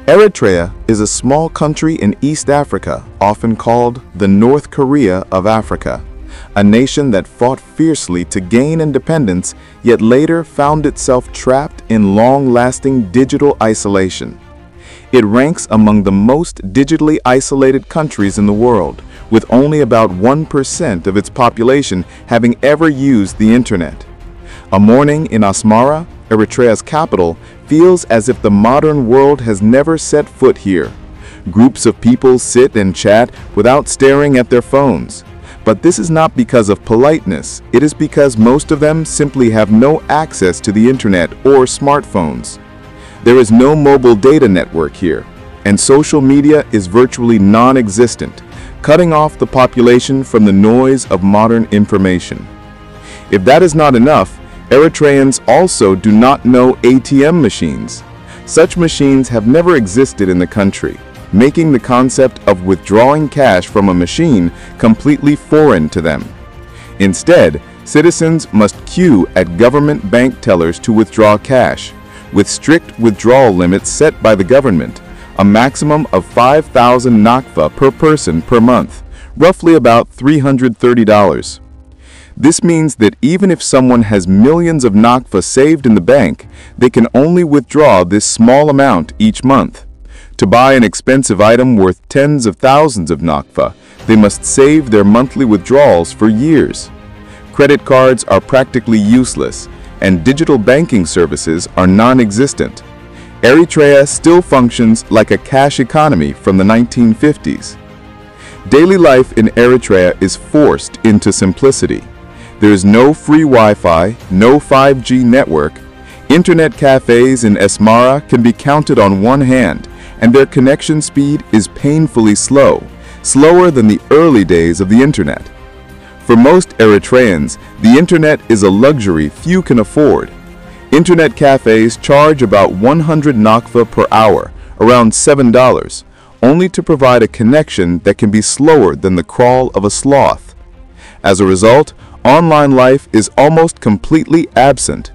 Eritrea is a small country in East Africa, often called the North Korea of Africa, a nation that fought fiercely to gain independence, yet later found itself trapped in long-lasting digital isolation. It ranks among the most digitally isolated countries in the world, with only about 1% of its population having ever used the internet. A morning in Asmara, Eritrea's capital, feels as if the modern world has never set foot here. Groups of people sit and chat without staring at their phones. But this is not because of politeness, it is because most of them simply have no access to the internet or smartphones. There is no mobile data network here, and social media is virtually non-existent, cutting off the population from the noise of modern information. If that is not enough, Eritreans also do not know ATM machines. Such machines have never existed in the country, making the concept of withdrawing cash from a machine completely foreign to them. Instead, citizens must queue at government bank tellers to withdraw cash, with strict withdrawal limits set by the government, a maximum of 5,000 nakfa per person per month, roughly about $330. This means that even if someone has millions of nakfa saved in the bank, they can only withdraw this small amount each month. To buy an expensive item worth tens of thousands of nakfa, they must save their monthly withdrawals for years. Credit cards are practically useless, and digital banking services are non-existent. Eritrea still functions like a cash economy from the 1950s. Daily life in Eritrea is forced into simplicity. There is no free Wi-Fi, no 5G network. Internet cafes in Asmara can be counted on one hand, and their connection speed is painfully slow, slower than the early days of the internet. For most Eritreans, the internet is a luxury few can afford. Internet cafes charge about 100 nakfa per hour, around $7, only to provide a connection that can be slower than the crawl of a sloth. As a result, online life is almost completely absent.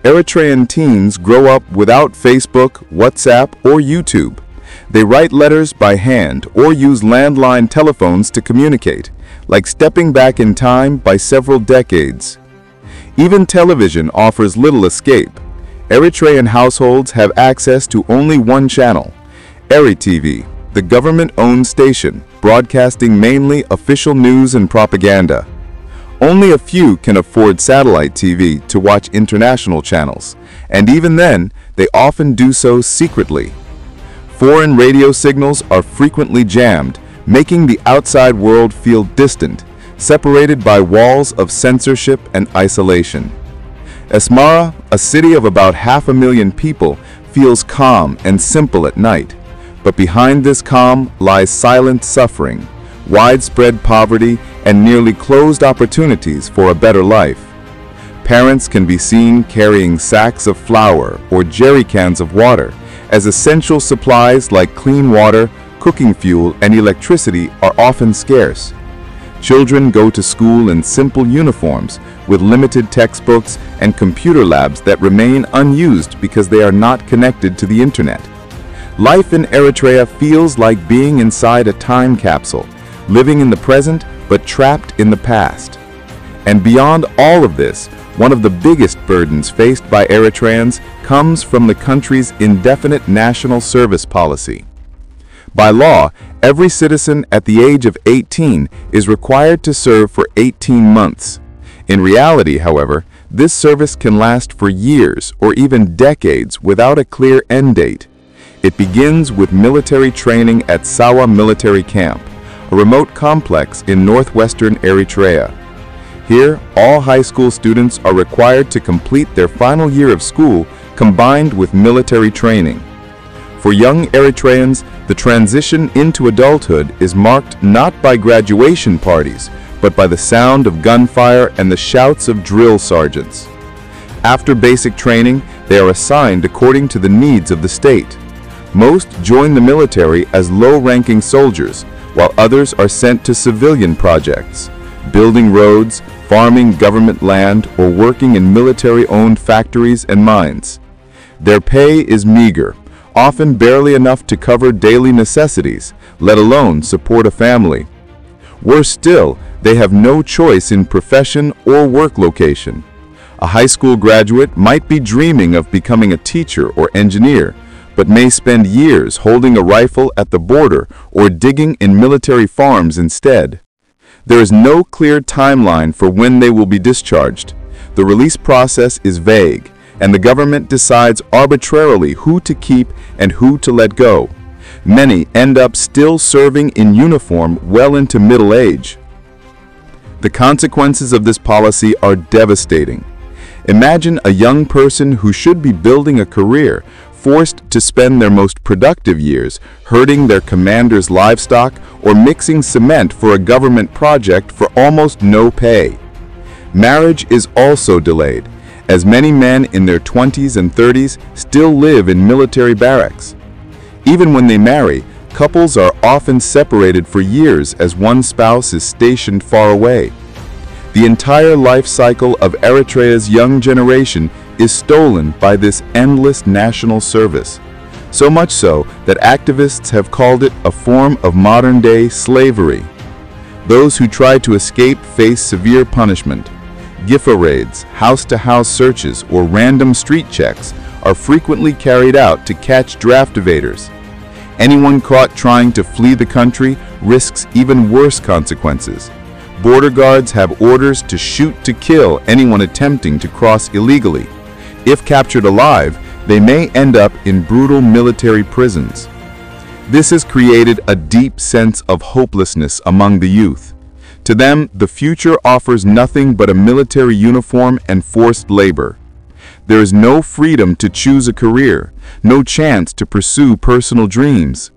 Eritrean teens grow up without Facebook, WhatsApp, or YouTube. They write letters by hand or use landline telephones to communicate, like stepping back in time by several decades. Even television offers little escape. Eritrean households have access to only one channel, EriTV, the government-owned station, broadcasting mainly official news and propaganda. Only a few can afford satellite TV to watch international channels, and even then, they often do so secretly. Foreign radio signals are frequently jammed, making the outside world feel distant, separated by walls of censorship and isolation. Asmara, a city of about 500,000 people, feels calm and simple at night, but behind this calm lies silent suffering, widespread poverty, and nearly closed opportunities for a better life. Parents can be seen carrying sacks of flour or jerry cans of water, as essential supplies like clean water, cooking fuel, and electricity are often scarce. Children go to school in simple uniforms with limited textbooks and computer labs that remain unused because they are not connected to the internet. Life in Eritrea feels like being inside a time capsule, living in the present but trapped in the past. And beyond all of this, one of the biggest burdens faced by Eritreans comes from the country's indefinite national service policy. By law, every citizen at the age of 18 is required to serve for 18 months. In reality, however, this service can last for years or even decades without a clear end date. It begins with military training at Sawa Military Camp, a remote complex in northwestern Eritrea. Here, all high school students are required to complete their final year of school combined with military training. For young Eritreans, the transition into adulthood is marked not by graduation parties, but by the sound of gunfire and the shouts of drill sergeants. After basic training, they are assigned according to the needs of the state. Most join the military as low-ranking soldiers, while others are sent to civilian projects, building roads, farming government land, or working in military-owned factories and mines. Their pay is meager, often barely enough to cover daily necessities, let alone support a family. Worse still, they have no choice in profession or work location. A high school graduate might be dreaming of becoming a teacher or engineer, but may spend years holding a rifle at the border or digging in military farms instead. There is no clear timeline for when they will be discharged. The release process is vague, and the government decides arbitrarily who to keep and who to let go. Many end up still serving in uniform well into middle age. The consequences of this policy are devastating. Imagine a young person who should be building a career forced to spend their most productive years herding their commander's livestock or mixing cement for a government project for almost no pay. Marriage is also delayed, as many men in their 20s and 30s still live in military barracks. Even when they marry, couples are often separated for years as one spouse is stationed far away. The entire life cycle of Eritrea's young generation is stolen by this endless national service, so much so that activists have called it a form of modern-day slavery. Those who try to escape face severe punishment. Gifa raids, house-to-house searches, or random street checks are frequently carried out to catch draft evaders. Anyone caught trying to flee the country risks even worse consequences. Border guards have orders to shoot to kill anyone attempting to cross illegally. If captured alive, they may end up in brutal military prisons. This has created a deep sense of hopelessness among the youth. To them, the future offers nothing but a military uniform and forced labor. There is no freedom to choose a career, no chance to pursue personal dreams.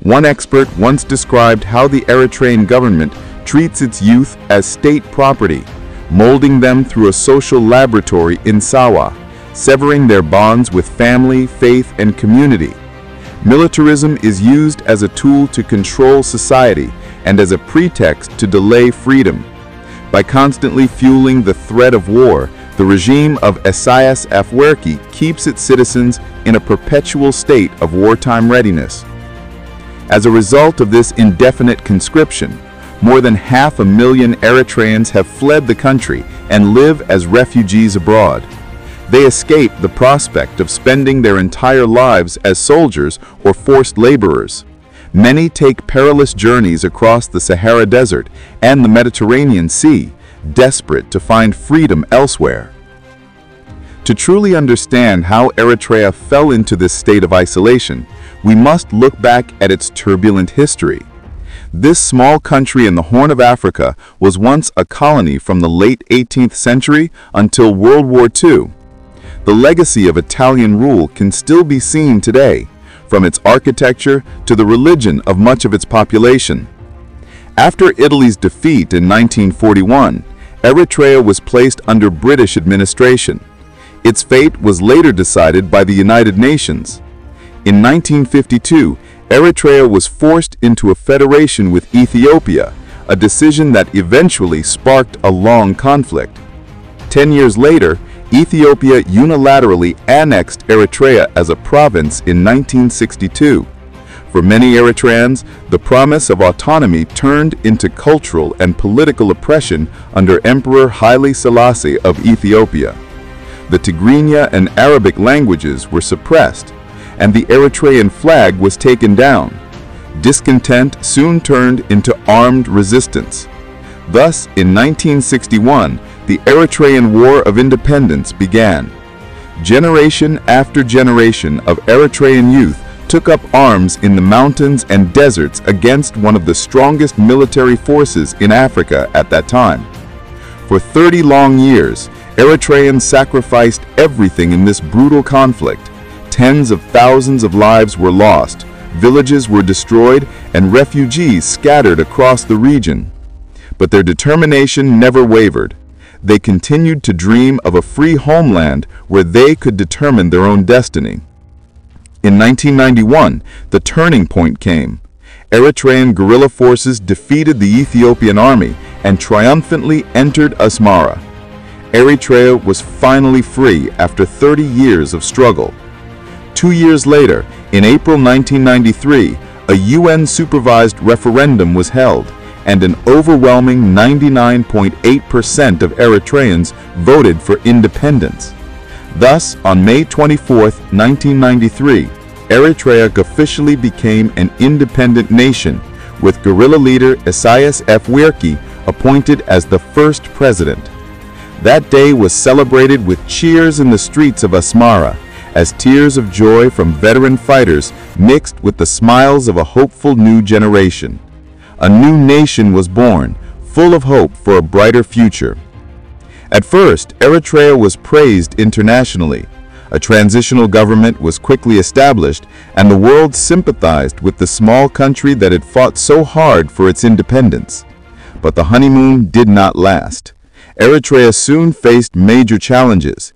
One expert once described how the Eritrean government treats its youth as state property, molding them through a social laboratory in Sawa, severing their bonds with family, faith, and community. Militarism is used as a tool to control society and as a pretext to delay freedom. By constantly fueling the threat of war, the regime of Isaias Afwerki keeps its citizens in a perpetual state of wartime readiness. As a result of this indefinite conscription, more than 500,000 Eritreans have fled the country and live as refugees abroad. They escape the prospect of spending their entire lives as soldiers or forced laborers. Many take perilous journeys across the Sahara Desert and the Mediterranean Sea, desperate to find freedom elsewhere. To truly understand how Eritrea fell into this state of isolation, we must look back at its turbulent history. This small country in the Horn of Africa was once a colony from the late 18th century until World War II. The legacy of Italian rule can still be seen today, from its architecture to the religion of much of its population. After Italy's defeat in 1941, Eritrea was placed under British administration. Its fate was later decided by the United Nations. In 1952, Eritrea was forced into a federation with Ethiopia, a decision that eventually sparked a long conflict. 10 years later, Ethiopia unilaterally annexed Eritrea as a province in 1962. For many Eritreans, the promise of autonomy turned into cultural and political oppression under Emperor Haile Selassie of Ethiopia. The Tigrinya and Arabic languages were suppressed, and the Eritrean flag was taken down. Discontent soon turned into armed resistance. Thus, in 1961, the Eritrean War of Independence began. Generation after generation of Eritrean youth took up arms in the mountains and deserts against one of the strongest military forces in Africa at that time. For 30 long years, Eritreans sacrificed everything in this brutal conflict. Tens of thousands of lives were lost, villages were destroyed, and refugees scattered across the region. But their determination never wavered. They continued to dream of a free homeland where they could determine their own destiny. In 1991, the turning point came. Eritrean guerrilla forces defeated the Ethiopian army and triumphantly entered Asmara. Eritrea was finally free after 30 years of struggle. 2 years later, In April 1993, a UN-supervised referendum was held, and an overwhelming 99.8% of Eritreans voted for independence. Thus, on May 24, 1993, Eritrea officially became an independent nation, with guerrilla leader Isaias Afwerki appointed as the first president. That day was celebrated with cheers in the streets of Asmara, as tears of joy from veteran fighters mixed with the smiles of a hopeful new generation. A new nation was born, full of hope for a brighter future. At first, Eritrea was praised internationally. A transitional government was quickly established, and the world sympathized with the small country that had fought so hard for its independence. But the honeymoon did not last. Eritrea soon faced major challenges.